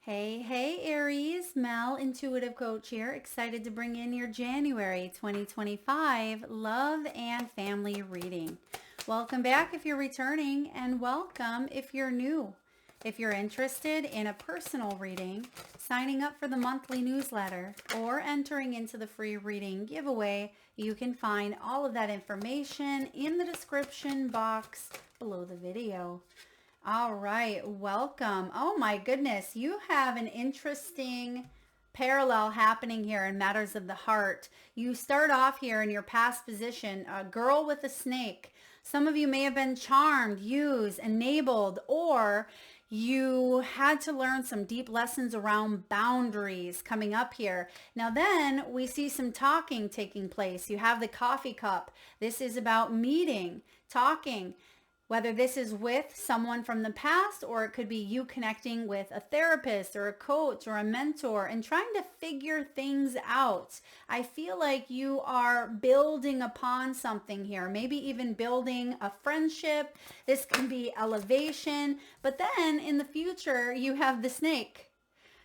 Hey, Aries, Mel, Intuitive Coach here. Excited to bring in your January 2025 love and family reading. Welcome back if you're returning, and welcome if you're new. If you're interested in a personal reading, signing up for the monthly newsletter, or entering into the free reading giveaway, you can find all of that information in the description box below the video. All right, welcome. Oh my goodness, you have an interesting parallel happening here in matters of the heart. You start off here in your past position, a girl with a snake. Some of you may have been charmed, used, enabled, or you had to learn some deep lessons around boundaries coming up here. Now then we see some talking taking place. You have the coffee cup. This is about meeting, talking. Whether this is with someone from the past, or it could be you connecting with a therapist or a coach or a mentor and trying to figure things out. I feel like you are building upon something here, maybe even building a friendship. This can be elevation, but then in the future you have the snake.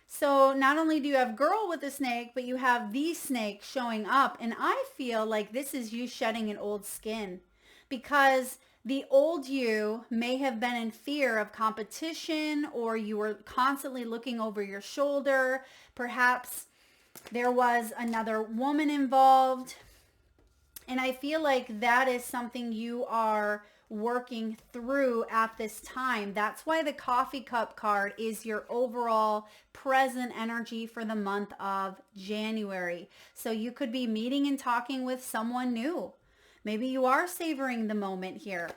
So not only do you have girl with a snake, but you have the snake showing up. And I feel like this is you shedding an old skin, because the old you may have been in fear of competition, or you were constantly looking over your shoulder. Perhaps there was another woman involved. And I feel like that is something you are working through at this time. That's why the coffee cup card is your overall present energy for the month of January. So you could be meeting and talking with someone new. Maybe you are savoring the moment here.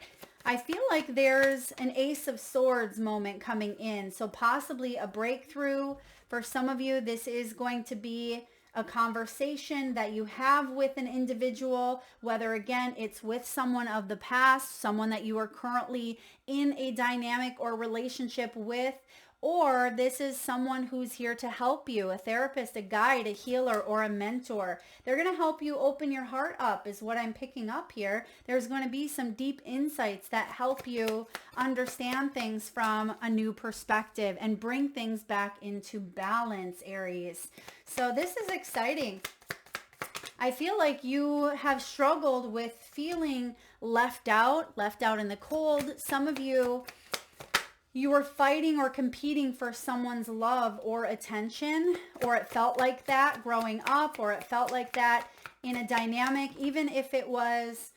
I feel like there's an Ace of Swords moment coming in. So possibly a breakthrough. For some of you, this is going to be a conversation that you have with an individual, whether again, it's with someone of the past, someone that you are currently in a dynamic or relationship with, or this is someone who's here to help you, a therapist, a guide, a healer, or a mentor. They're going to help you open your heart up is what I'm picking up here. There's going to be some deep insights that help you understand things from a new perspective and bring things back into balance, Aries. So this is exciting. I feel like you have struggled with feeling left out in the cold. Some of you were fighting or competing for someone's love or attention, or it felt like that growing up, or it felt like that in a dynamic, even if it was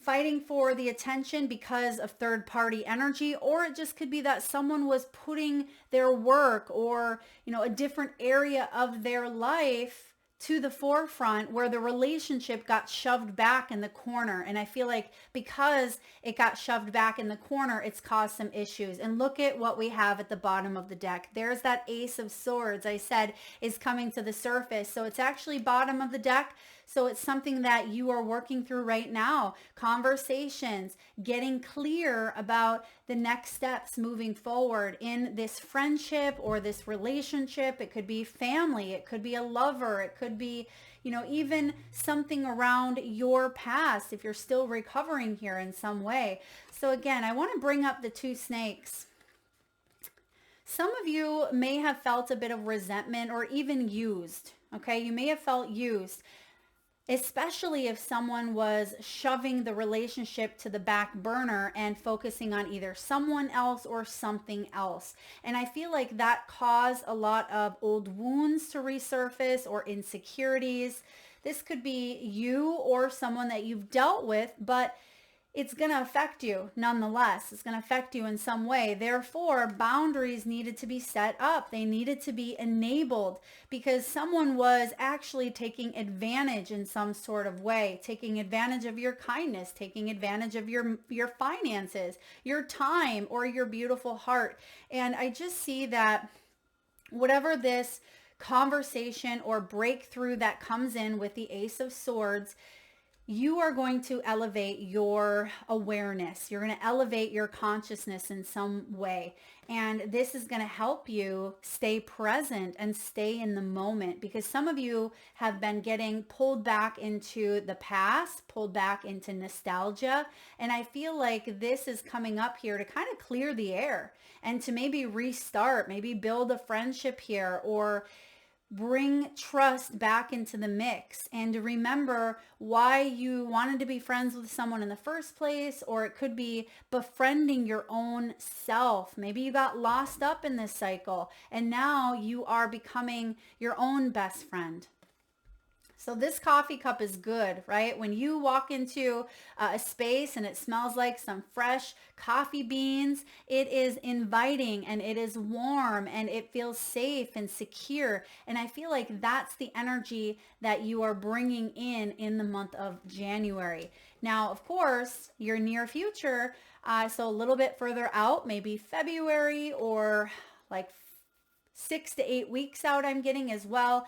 fighting for the attention because of third party energy, or it just could be that someone was putting their work or, a different area of their life to the forefront, where the relationship got shoved back in the corner. And I feel like because it got shoved back in the corner, it's caused some issues. And look at what we have at the bottom of the deck. There's that Ace of Swords I said is coming to the surface. So it's actually bottom of the deck. So it's something that you are working through right now. Conversations, getting clear about the next steps moving forward in this friendship or this relationship. It could be family. It could be a lover. It could be, even something around your past if you're still recovering here in some way. So again, I want to bring up the two snakes. Some of you may have felt a bit of resentment or even used. Okay, you may have felt used, especially if someone was shoving the relationship to the back burner and focusing on either someone else or something else. And I feel like that caused a lot of old wounds to resurface or insecurities. This could be you or someone that you've dealt with, but it's going to affect you nonetheless. It's going to affect you in some way. Therefore, boundaries needed to be set up. They needed to be enabled because someone was actually taking advantage in some sort of way, taking advantage of your kindness, taking advantage of your finances, your time, or your beautiful heart. And I just see that whatever this conversation or breakthrough that comes in with the Ace of Swords, you are going to elevate your awareness. You're going to elevate your consciousness in some way. And this is going to help you stay present and stay in the moment, because some of you have been getting pulled back into the past, pulled back into nostalgia. And I feel like this is coming up here to kind of clear the air and to maybe restart, maybe build a friendship here, or bring trust back into the mix, and to remember why you wanted to be friends with someone in the first place. Or it could be befriending your own self. Maybe you got lost up in this cycle and now you are becoming your own best friend. So this coffee cup is good, right? When you walk into a space and it smells like some fresh coffee beans, it is inviting and it is warm and it feels safe and secure. And I feel like that's the energy that you are bringing in the month of January. Now, of course, your near future, so a little bit further out, maybe February or like 6 to 8 weeks out, I'm getting as well.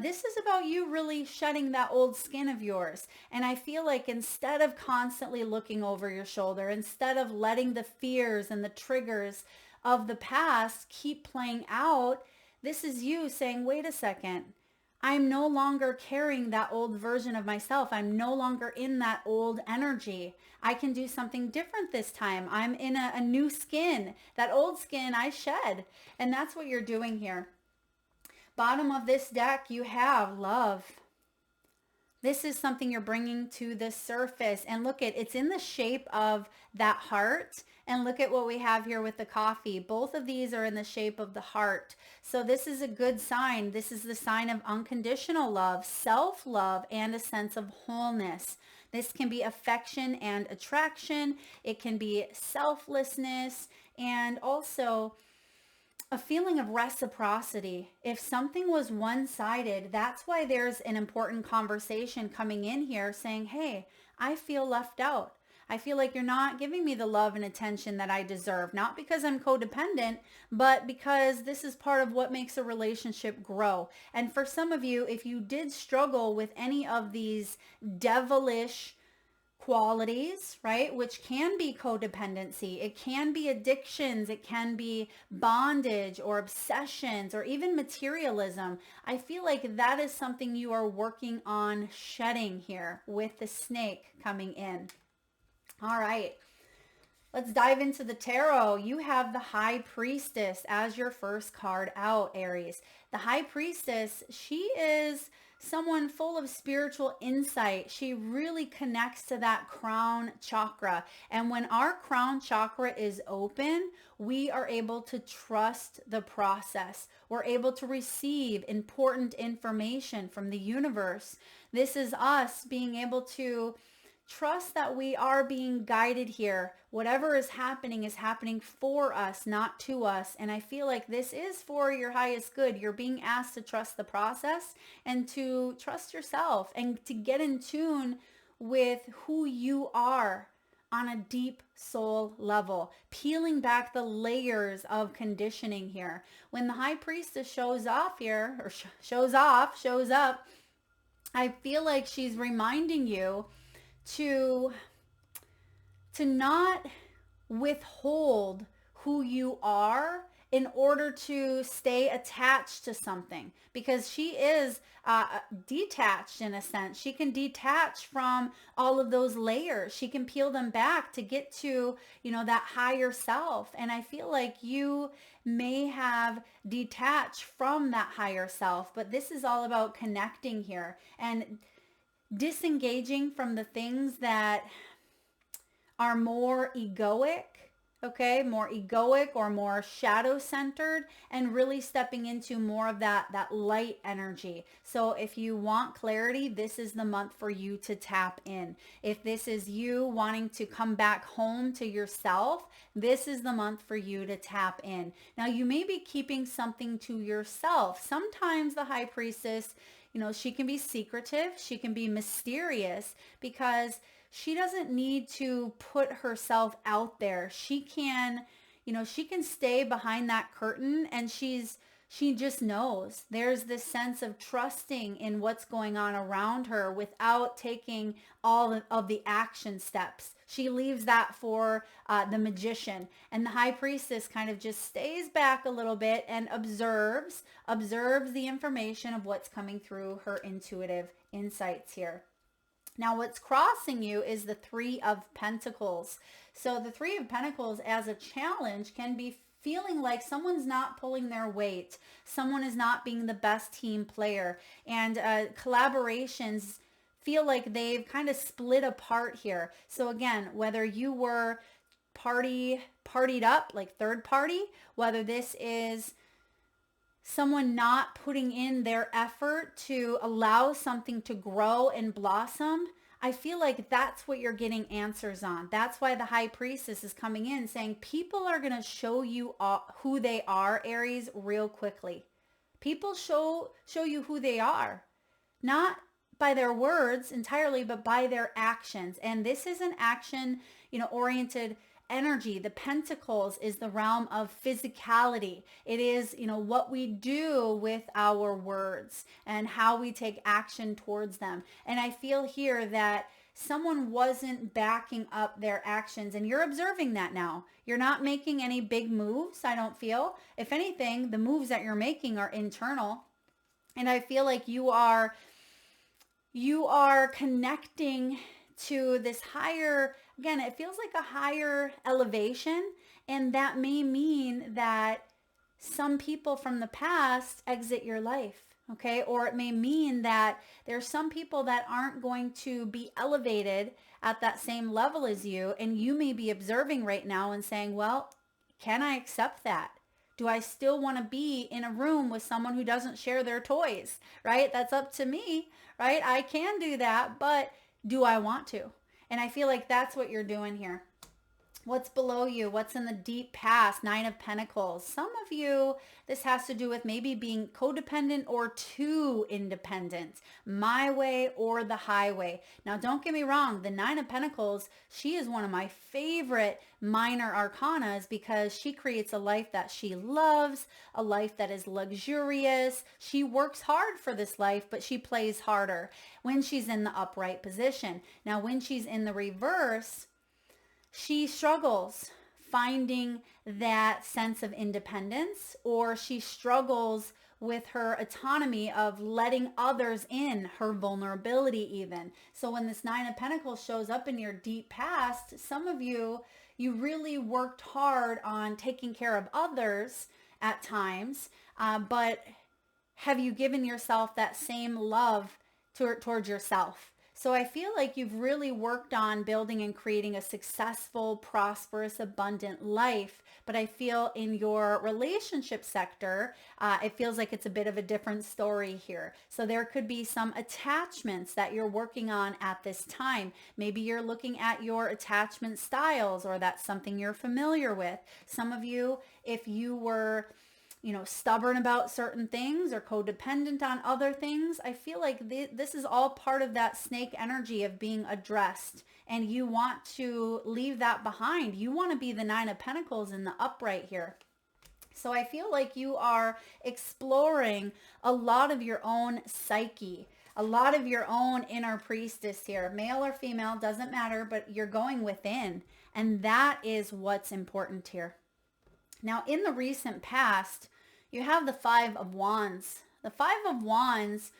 This is about you really shedding that old skin of yours. And I feel like instead of constantly looking over your shoulder, instead of letting the fears and the triggers of the past keep playing out, this is you saying, wait a second. I'm no longer carrying that old version of myself. I'm no longer in that old energy. I can do something different this time. I'm in a new skin. That old skin I shed. And that's what you're doing here. Bottom of this deck, you have love. This is something you're bringing to the surface. And look it's in the shape of that heart. And look at what we have here with the coffee. Both of these are in the shape of the heart. So this is a good sign. This is the sign of unconditional love, self-love, and a sense of wholeness. This can be affection and attraction. It can be selflessness, and also a feeling of reciprocity. If something was one-sided, that's why there's an important conversation coming in here saying, hey, I feel left out. I feel like you're not giving me the love and attention that I deserve, not because I'm codependent, but because this is part of what makes a relationship grow. And for some of you, if you did struggle with any of these devilish qualities, right, which can be codependency, it can be addictions, it can be bondage or obsessions or even materialism, I feel like that is something you are working on shedding here with the snake coming in. All right, let's dive into the tarot. You have the High Priestess as your first card out, Aries. The High Priestess, she is someone full of spiritual insight. She really connects to that crown chakra. And when our crown chakra is open, we are able to trust the process. We're able to receive important information from the universe. This is us being able to trust that we are being guided here. Whatever is happening for us, not to us. And I feel like this is for your highest good. You're being asked to trust the process and to trust yourself and to get in tune with who you are on a deep soul level, peeling back the layers of conditioning here. When the High Priestess shows off here, or shows up, I feel like she's reminding you to not withhold who you are in order to stay attached to something, because she is detached in a sense. She can detach from all of those layers. She can peel them back to get to, that higher self. And I feel like you may have detached from that higher self, but this is all about connecting here and disengaging from the things that are more egoic, more egoic or more shadow centered, and really stepping into more of that light energy. So if you want clarity, this is the month for you to tap in. If this is you wanting to come back home to yourself, this is the month for you to tap in. Now, you may be keeping something to yourself. Sometimes the High Priestess, she can be secretive, she can be mysterious, because she doesn't need to put herself out there. She can, she can stay behind that curtain, and she's She just knows. There's this sense of trusting in what's going on around her without taking all of the action steps. She leaves that for the magician. And the high priestess kind of just stays back a little bit and observes the information of what's coming through her intuitive insights here. Now, what's crossing you is the Three of Pentacles. So the Three of Pentacles as a challenge can be feeling like someone's not pulling their weight. Someone is not being the best team player. And collaborations feel like they've kind of split apart here. So again, whether you were partied up, like third party, whether this is someone not putting in their effort to allow something to grow and blossom, I feel like that's what you're getting answers on. That's why the high priestess is coming in saying people are going to show you who they are, Aries, real quickly. People show you who they are, not by their words entirely, but by their actions. And this is an action, oriented energy. The Pentacles is the realm of physicality. It is, what we do with our words and how we take action towards them. And I feel here that someone wasn't backing up their actions, and you're observing that now. You're not making any big moves, I don't feel. If anything, the moves that you're making are internal. And I feel like you are connecting to this higher, again, it feels like a higher elevation, and that may mean that some people from the past exit your life, okay? Or it may mean that there's some people that aren't going to be elevated at that same level as you, and you may be observing right now and saying, well, can I accept that? Do I still want to be in a room with someone who doesn't share their toys, right? That's up to me, right? I can do that, but do I want to? And I feel like that's what you're doing here. What's below you? What's in the deep past? Nine of Pentacles. Some of you, this has to do with maybe being codependent or too independent. My way or the highway. Now, don't get me wrong. The Nine of Pentacles, she is one of my favorite minor arcanas because she creates a life that she loves, a life that is luxurious. She works hard for this life, but she plays harder when she's in the upright position. Now, when she's in the reverse, she struggles finding that sense of independence, or she struggles with her autonomy of letting others in, her vulnerability even. So when this Nine of Pentacles shows up in your deep past, some of you really worked hard on taking care of others at times, but have you given yourself that same love towards yourself? So I feel like you've really worked on building and creating a successful, prosperous, abundant life. But I feel in your relationship sector, it feels like it's a bit of a different story here. So there could be some attachments that you're working on at this time. Maybe you're looking at your attachment styles, or that's something you're familiar with. Some of you, if you were stubborn about certain things or codependent on other things, I feel like this is all part of that snake energy of being addressed, and you want to leave that behind. You want to be the Nine of Pentacles in the upright here. So I feel like you are exploring a lot of your own psyche, a lot of your own inner priestess here, male or female, doesn't matter, but you're going within, and that is what's important here. Now, in the recent past, you have the Five of Wands. The Five of Wands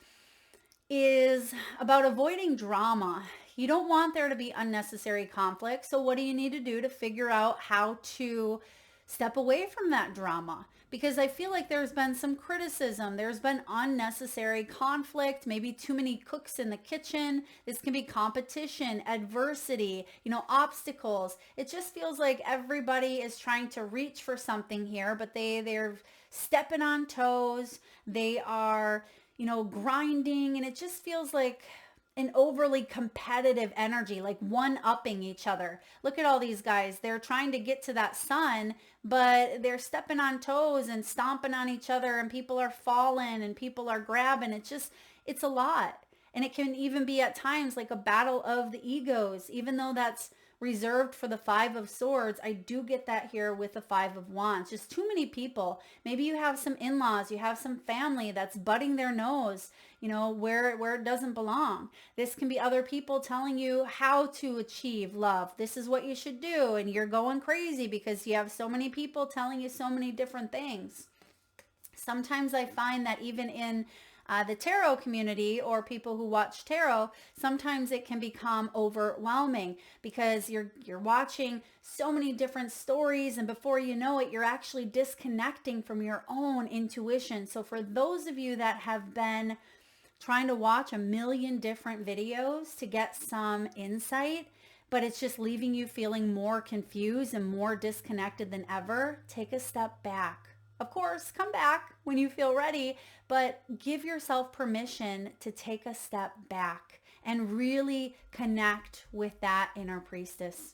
is about avoiding drama. You don't want there to be unnecessary conflict. So what do you need to do to figure out how to step away from that drama? Because I feel like there's been some criticism. There's been unnecessary conflict, maybe too many cooks in the kitchen. This can be competition, adversity, obstacles. It just feels like everybody is trying to reach for something here, but they're stepping on toes. They are, grinding, and it just feels like an overly competitive energy, like one-upping each other. Look at all these guys. They're trying to get to that sun, but they're stepping on toes and stomping on each other, and people are falling and people are grabbing. It's a lot. And it can even be at times like a battle of the egos, even though that's reserved for the Five of Swords, I do get that here with the Five of Wands. Just too many people. Maybe you have some in-laws, you have some family that's butting their nose, you know, where it doesn't belong. This can be other people telling you how to achieve love. This is what you should do, and you're going crazy because you have so many people telling you so many different things. Sometimes I find that even in the tarot community or people who watch tarot, sometimes it can become overwhelming because you're watching so many different stories, and before you know it, you're actually disconnecting from your own intuition. So for those of you that have been trying to watch a million different videos to get some insight, but it's just leaving you feeling more confused and more disconnected than ever, take a step back. Of course, come back when you feel ready, but give yourself permission to take a step back and really connect with that inner priestess.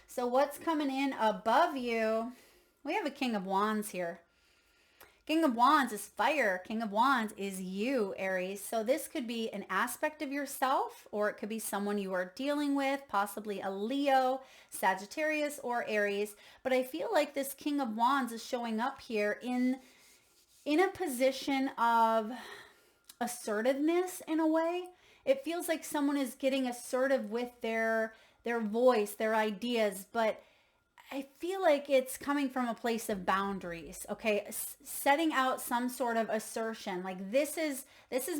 So what's coming in above you? We have a King of Wands here. King of Wands is fire. King of Wands is you, Aries. So this could be an aspect of yourself, or it could be someone you are dealing with, possibly a Leo, Sagittarius, or Aries. But I feel like this King of Wands is showing up here in a position of assertiveness in a way. It feels like someone is getting assertive with their voice, their ideas, but I feel like it's coming from a place of boundaries, okay? Setting out some sort of assertion, like this is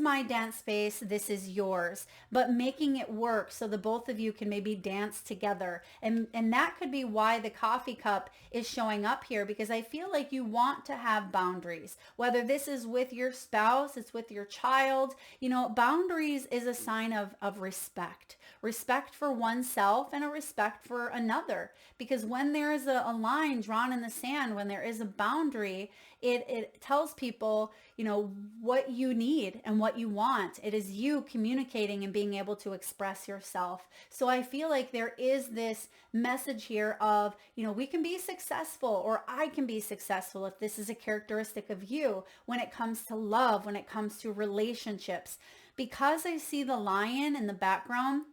my dance space, this is yours, but making it work so the both of you can maybe dance together. And that could be why the coffee cup is showing up here, because I feel like you want to have boundaries, whether this is with your spouse, it's with your child. You know, boundaries is a sign of respect. Respect for oneself and a respect for another. Because when there is a line drawn in the sand, when there is a boundary, it tells people, you know, what you need and what you want. It is you communicating and being able to express yourself. So I feel like there is this message here of, you know, we can be successful, or I can be successful if this is a characteristic of you when it comes to love, when it comes to relationships. Because I see the lion in the background,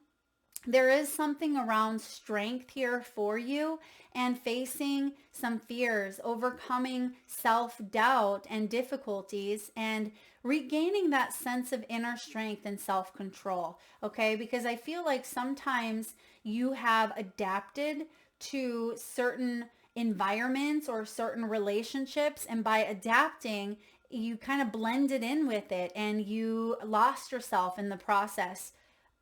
there is something around strength here for you and facing some fears, overcoming self-doubt and difficulties, and regaining that sense of inner strength and self-control, okay? Because I feel like sometimes you have adapted to certain environments or certain relationships, and by adapting, you kind of blended in with it and you lost yourself in the process.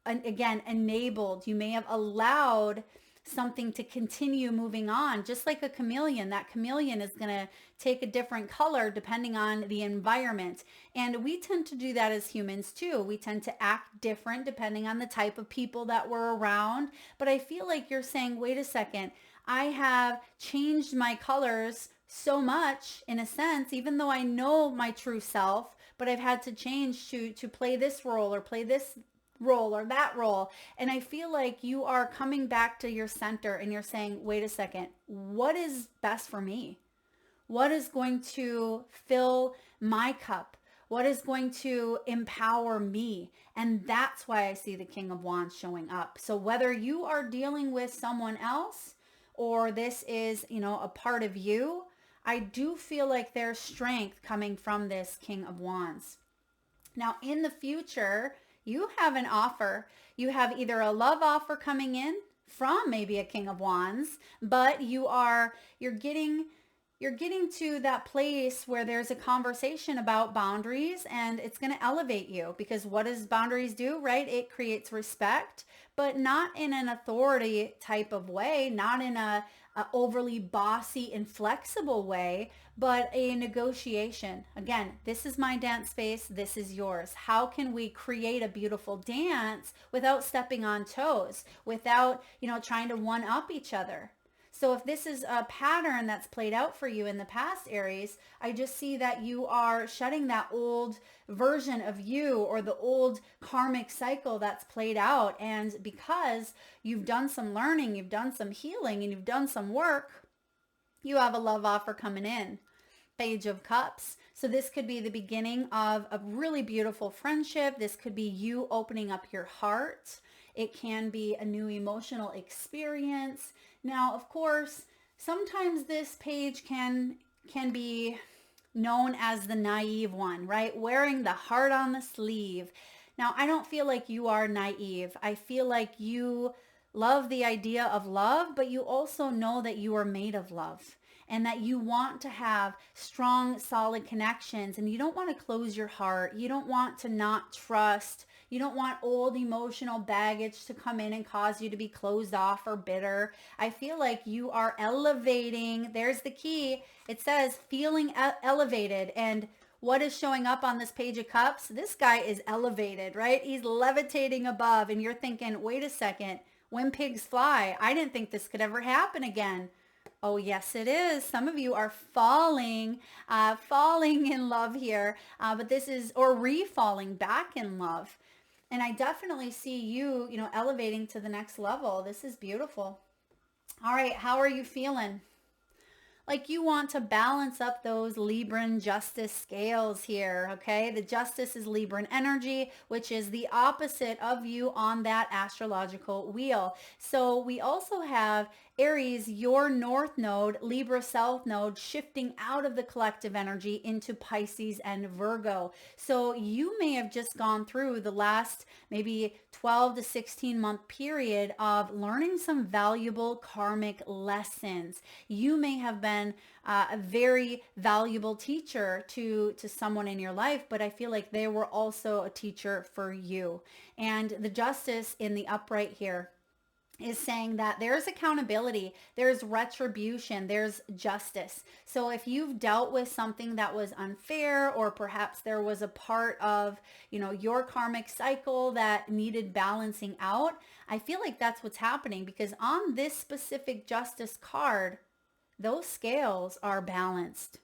And again, enabled. You may have allowed something to continue moving on, just like a chameleon. That chameleon is going to take a different color depending on the environment. And we tend to do that as humans too. We tend to act different depending on the type of people that we're around. But I feel like you're saying, wait a second, I have changed my colors so much in a sense, even though I know my true self, but I've had to change to play this role or play this role or that role. And I feel like you are coming back to your center and you're saying, wait a second, what is best for me? What is going to fill my cup? What is going to empower me? And that's why I see the King of Wands showing up. So whether you are dealing with someone else or this is, you know, a part of you, I do feel like there's strength coming from this King of Wands. Now in the future, you have an offer. You have either a love offer coming in from maybe a King of Wands, but you're getting to that place where there's a conversation about boundaries, and it's going to elevate you, because what does boundaries do, right? It creates respect, but not in an authority type of way, not in a overly bossy, inflexible way, but a negotiation. Again, this is my dance space. This is yours. How can we create a beautiful dance without stepping on toes, without, you know, trying to one up each other? So if this is a pattern that's played out for you in the past, Aries, I just see that you are shedding that old version of you or the old karmic cycle that's played out. And because you've done some learning, you've done some healing, and you've done some work, you have a love offer coming in. Page of Cups. So this could be the beginning of a really beautiful friendship. This could be you opening up your heart. It can be a new emotional experience. Now, of course, sometimes this page can be known as the naive one, right? Wearing the heart on the sleeve. Now, I don't feel like you are naive. I feel like you love the idea of love, but you also know that you are made of love and that you want to have strong, solid connections, and you don't want to close your heart. You don't want to not trust. You don't want old emotional baggage to come in and cause you to be closed off or bitter. I feel like you are elevating. There's the key. It says feeling elevated. And what is showing up on this page of cups? This guy is elevated, right? He's levitating above, and you're thinking, wait a second, when pigs fly, I didn't think this could ever happen again. Oh, yes, it is. Some of you are falling in love here, but this is, or re-falling back in love. And I definitely see you, elevating to the next level. This is beautiful. All right, how are you feeling? Like you want to balance up those Libran justice scales here, okay? The justice is Libran energy, which is the opposite of you on that astrological wheel. So we also have Aries, your north node, Libra south node, shifting out of the collective energy into Pisces and Virgo. So you may have just gone through the last maybe 12 to 16 month period of learning some valuable karmic lessons. You may have been a very valuable teacher to someone in your life, but I feel like they were also a teacher for you. And the justice in the upright here is saying that there's accountability, there's retribution, there's justice. So if you've dealt with something that was unfair, or perhaps there was a part of, your karmic cycle that needed balancing out, I feel like that's what's happening, because on this specific justice card, those scales are balanced.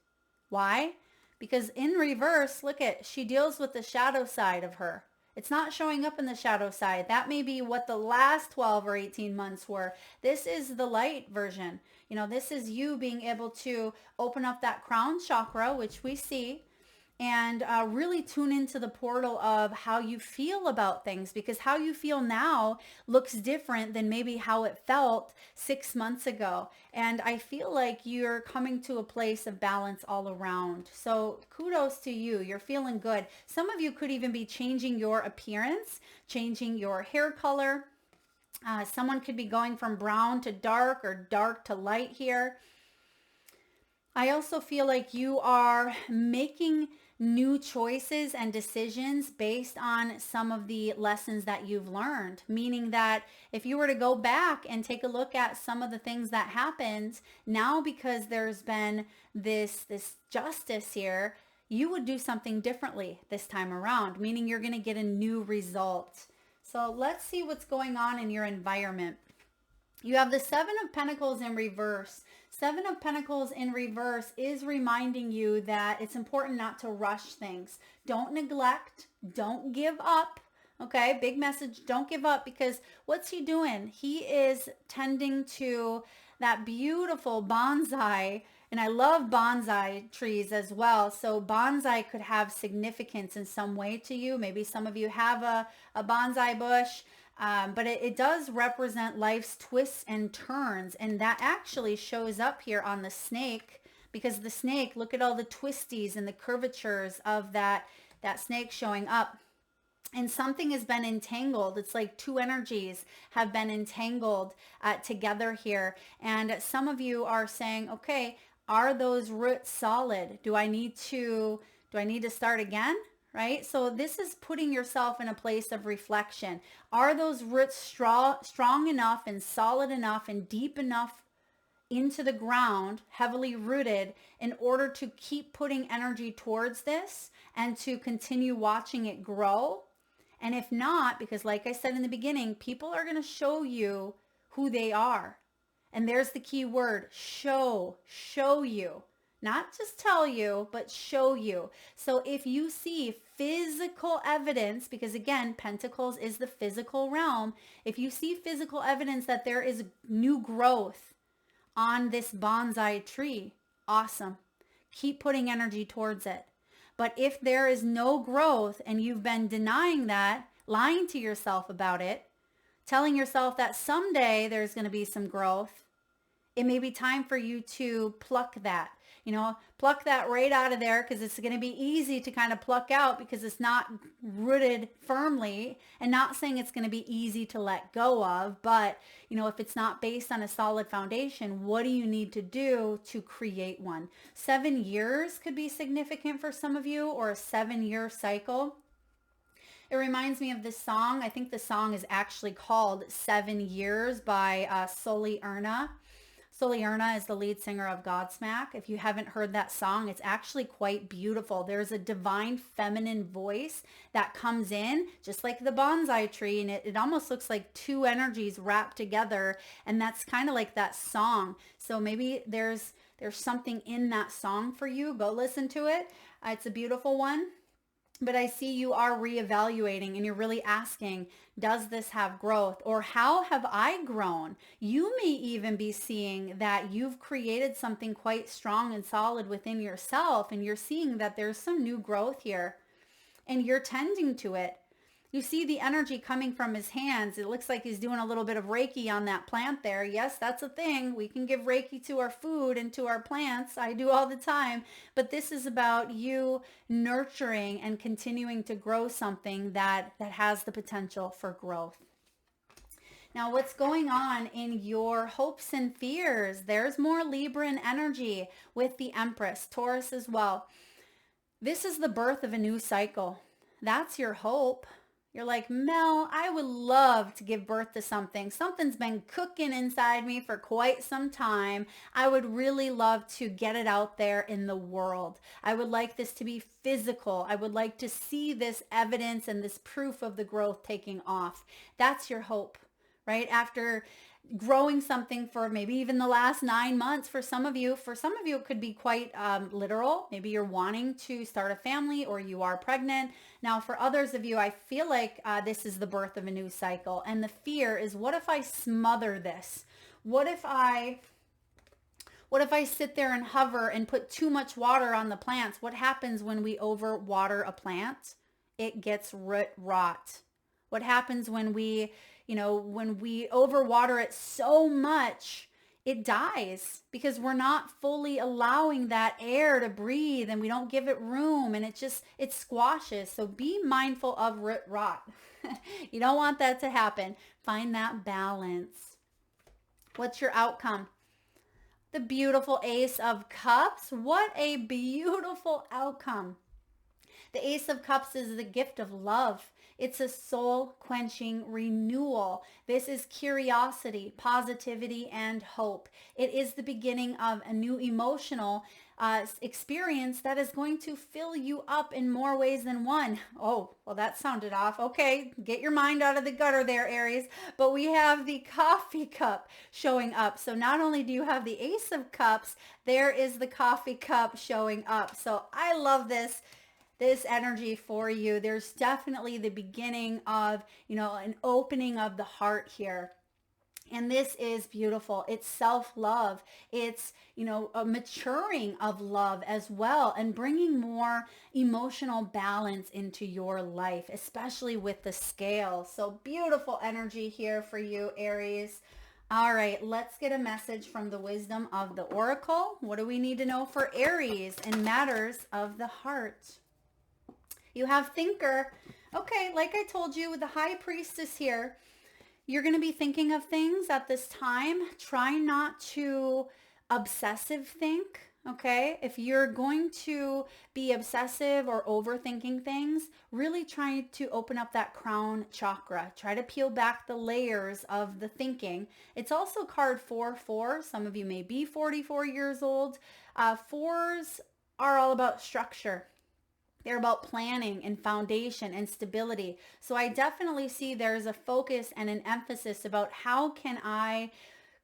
Why? Because in reverse, look at, she deals with the shadow side of her. It's not showing up in the shadow side. That may be what the last 12 or 18 months were. This is the light version. This is you being able to open up that crown chakra, which we see, and really tune into the portal of how you feel about things, because how you feel now looks different than maybe how it felt 6 months ago. And I feel like you're coming to a place of balance all around. So kudos to you. You're feeling good. Some of you could even be changing your appearance, changing your hair color. Someone could be going from brown to dark or dark to light here. I also feel like you are making new choices and decisions based on some of the lessons that you've learned, meaning that if you were to go back and take a look at some of the things that happened now, because there's been this justice here, you would do something differently this time around, meaning you're going to get a new result. So let's see what's going on in your environment. You have the Seven of Pentacles in reverse. Seven of Pentacles in reverse is reminding you that it's important not to rush things. Don't neglect. Don't give up. Okay, big message. Don't give up, because what's he doing? He is tending to that beautiful bonsai. And I love bonsai trees as well. So bonsai could have significance in some way to you. Maybe some of you have a bonsai bush. But it does represent life's twists and turns. And that actually shows up here on the snake, because the snake, look at all the twisties and the curvatures of that snake showing up. And something has been entangled. It's like two energies have been entangled together here. And some of you are saying, okay, are those roots solid? Do I need to start again? Right? So this is putting yourself in a place of reflection. Are those roots strong enough and solid enough and deep enough into the ground, heavily rooted, in order to keep putting energy towards this and to continue watching it grow? And if not, because like I said in the beginning, people are going to show you who they are. And there's the key word, show you. Not just tell you, but show you. So if you see physical evidence, because again, Pentacles is the physical realm. If you see physical evidence that there is new growth on this bonsai tree, awesome. Keep putting energy towards it. But if there is no growth and you've been denying that, lying to yourself about it, telling yourself that someday there's going to be some growth, it may be time for you to pluck that, pluck that right out of there, because it's going to be easy to kind of pluck out because it's not rooted firmly. And not saying it's going to be easy to let go of, but if it's not based on a solid foundation, what do you need to do to create one? 7 years could be significant for some of you, or a 7-year cycle. It reminds me of this song. I think the song is actually called 7 Years by Erna. Erna is the lead singer of Godsmack. If you haven't heard that song, it's actually quite beautiful. There's a divine feminine voice that comes in, just like the bonsai tree, and it almost looks like two energies wrapped together, and that's kind of like that song. So maybe there's something in that song for you. Go listen to it. It's a beautiful one. But I see you are reevaluating, and you're really asking, does this have growth, or how have I grown? You may even be seeing that you've created something quite strong and solid within yourself, and you're seeing that there's some new growth here, and you're tending to it. You see the energy coming from his hands. It looks like he's doing a little bit of Reiki on that plant there. Yes, that's a thing. We can give Reiki to our food and to our plants. I do all the time. But this is about you nurturing and continuing to grow something that has the potential for growth. Now, what's going on in your hopes and fears? There's more Libran energy with the Empress, Taurus as well. This is the birth of a new cycle. That's your hope. You're like, Mel, I would love to give birth to something. Something's been cooking inside me for quite some time. I would really love to get it out there in the world. I would like this to be physical. I would like to see this evidence and this proof of the growth taking off. That's your hope, right? After growing something for maybe even the last 9 months for some of you. For some of you, it could be quite literal. Maybe you're wanting to start a family, or you are pregnant. Now, for others of you, I feel like this is the birth of a new cycle. And the fear is, what if I smother this? What if I sit there and hover and put too much water on the plants? What happens when we overwater a plant? It gets root rot. What happens when we overwater it so much, it dies, because we're not fully allowing that air to breathe, and we don't give it room, and it squashes. So be mindful of root rot. You don't want that to happen. Find that balance. What's your outcome? The beautiful Ace of Cups. What a beautiful outcome. The Ace of Cups is the gift of love. It's a soul-quenching renewal. This is curiosity, positivity, and hope. It is the beginning of a new emotional experience that is going to fill you up in more ways than one. Oh, well, that sounded off. Okay, get your mind out of the gutter there, Aries. But we have the coffee cup showing up. So not only do you have the Ace of Cups, there is the coffee cup showing up. So I love this energy for you. There's definitely the beginning of, an opening of the heart here. And this is beautiful. It's self-love. It's, a maturing of love as well, and bringing more emotional balance into your life, especially with the scale. So beautiful energy here for you, Aries. All right, let's get a message from the wisdom of the Oracle. What do we need to know for Aries in matters of the heart? You have Thinker. Okay, like I told you, with the High Priestess here, you're going to be thinking of things at this time. Try not to obsessive think, okay? If you're going to be obsessive or overthinking things, really try to open up that crown chakra. Try to peel back the layers of the thinking. It's also card 4-4. Some of you may be 44 years old. Fours are all about structure. They're about planning and foundation and stability. So I definitely see there's a focus and an emphasis about how can I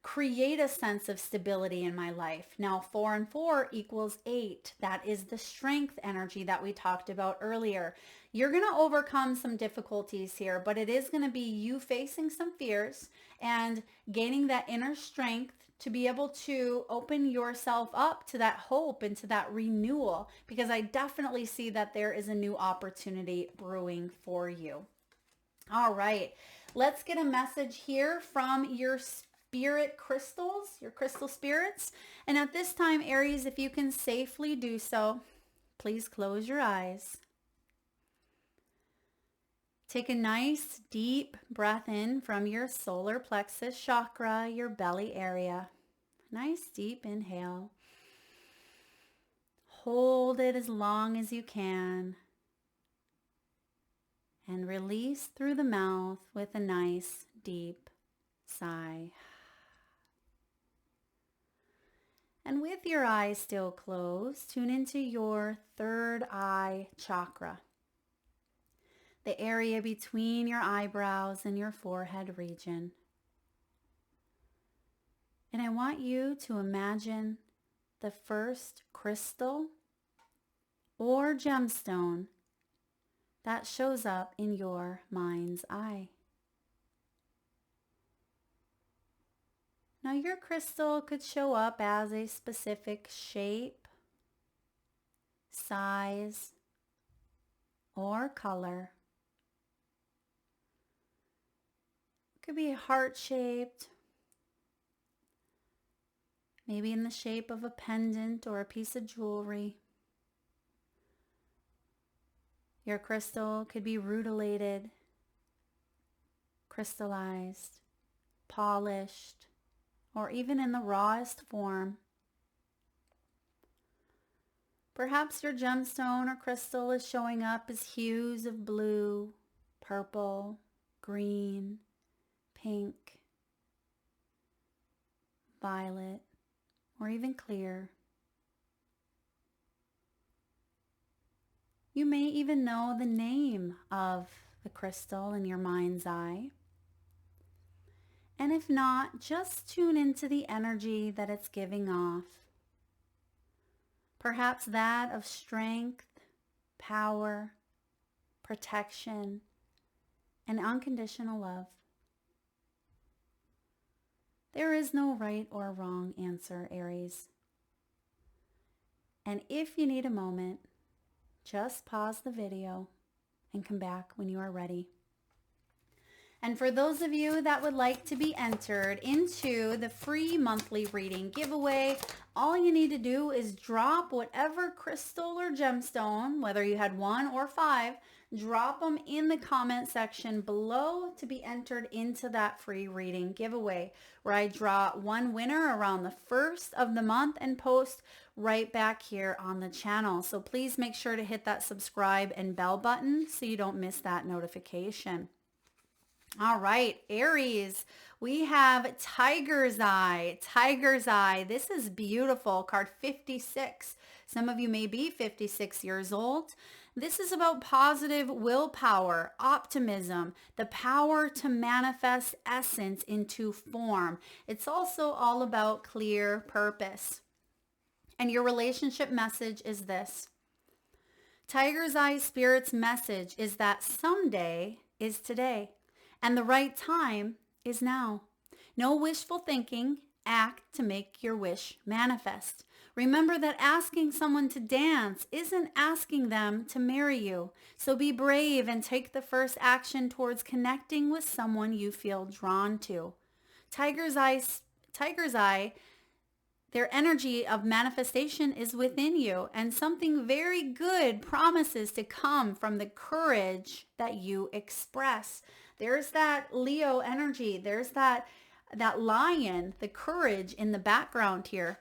create a sense of stability in my life. Now, 4 and 4 equals 8. That is the strength energy that we talked about earlier. You're going to overcome some difficulties here, but it is going to be you facing some fears and gaining that inner strength to be able to open yourself up to that hope and to that renewal, because I definitely see that there is a new opportunity brewing for you. All right, Let's get a message here from your spirit crystals, your crystal spirits. And at this time, Aries, if you can safely do so, please close your eyes. Take a nice deep breath in from your solar plexus chakra, your belly area. Nice deep inhale. Hold it as long as you can. And release through the mouth with a nice deep sigh. And with your eyes still closed, tune into your third eye chakra, the area between your eyebrows and your forehead region. And I want you to imagine the first crystal or gemstone that shows up in your mind's eye. Now your crystal could show up as a specific shape, size, or color. It could be heart-shaped, maybe in the shape of a pendant or a piece of jewelry. Your crystal could be rutilated, crystallized, polished, or even in the rawest form. Perhaps your gemstone or crystal is showing up as hues of blue, purple, green, pink, violet, or even clear. You may even know the name of the crystal in your mind's eye. And if not, just tune into the energy that it's giving off. Perhaps that of strength, power, protection, and unconditional love. There is no right or wrong answer, Aries. And if you need a moment, just pause the video and come back when you are ready. And for those of you that would like to be entered into the free monthly reading giveaway, all you need to do is drop whatever crystal or gemstone, whether you had 1 or 5, drop them in the comment section below to be entered into that free reading giveaway, where I draw one winner around the 1st of the month and post right back here on the channel. So please make sure to hit that subscribe and bell button so you don't miss that notification. All right, Aries, we have Tiger's Eye. Tiger's Eye. This is beautiful. Card 56. Some of you may be 56 years old. This is about positive willpower, optimism, the power to manifest essence into form. It's also all about clear purpose. And your relationship message is this. Tiger's Eye Spirit's message is that someday is today. And the right time is now. No wishful thinking. Act to make your wish manifest. Remember that asking someone to dance isn't asking them to marry you. So be brave and take the first action towards connecting with someone you feel drawn to. Tiger's Eye, their energy of manifestation is within you, and something very good promises to come from the courage that you express. There's that Leo energy. There's that lion, the courage in the background here.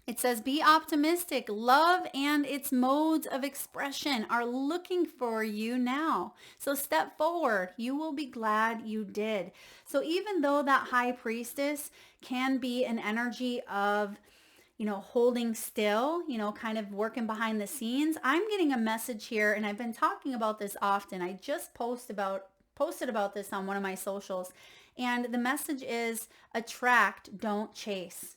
It says, be optimistic. Love and its modes of expression are looking for you now. So step forward. You will be glad you did. So even though that high priestess can be an energy of, holding still, kind of working behind the scenes, I'm getting a message here, and I've been talking about this often. I just posted about this on one of my socials, and the message is attract, don't chase.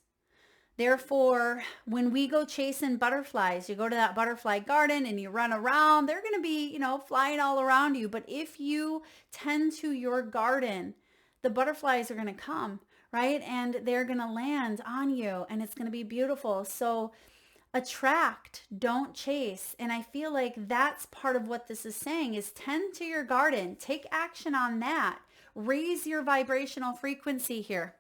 Therefore, when we go chasing butterflies, you go to that butterfly garden and you run around, they're going to be, flying all around you. But if you tend to your garden, the butterflies are going to come, right? And they're going to land on you, and it's going to be beautiful. So attract, don't chase. And I feel like that's part of what this is saying is tend to your garden. Take action on that raise your vibrational frequency here,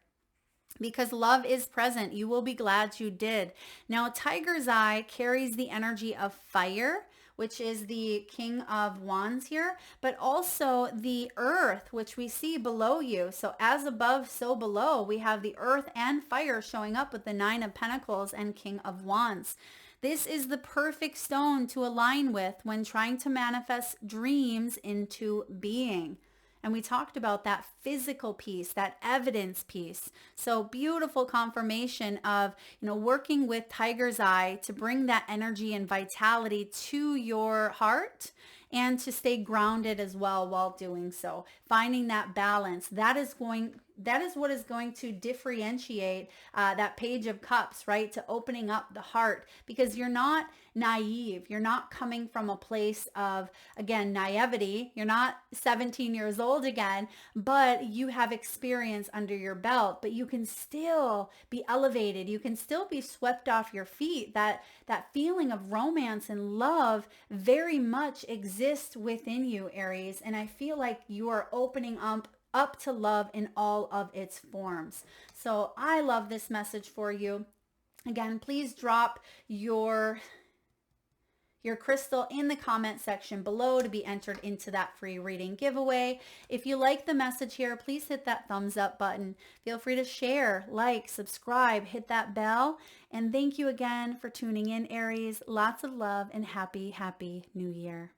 because love is present. You will be glad you did. Now, Tiger's Eye carries the energy of fire, which is the King of Wands here, but also the earth, which we see below you. So as above, so below, we have the earth and fire showing up with the Nine of Pentacles and King of Wands. This is the perfect stone to align with when trying to manifest dreams into being. And we talked about that physical piece, that evidence piece. So beautiful confirmation of, working with Tiger's Eye to bring that energy and vitality to your heart and to stay grounded as well while doing so. Finding that balance, that is what is going to differentiate that Page of Cups, right? To opening up the heart, because you're not naive. You're not coming from a place of, again, naivety. You're not 17 years old again, but you have experience under your belt, but you can still be elevated. You can still be swept off your feet. That feeling of romance and love very much exists within you, Aries. And I feel like you are opening up to love in all of its forms. So I love this message for you. Again, please drop your crystal in the comment section below to be entered into that free reading giveaway. If you like the message here, please hit that thumbs up button. Feel free to share, like, subscribe, hit that bell. And thank you again for tuning in, Aries. Lots of love and happy, happy New Year.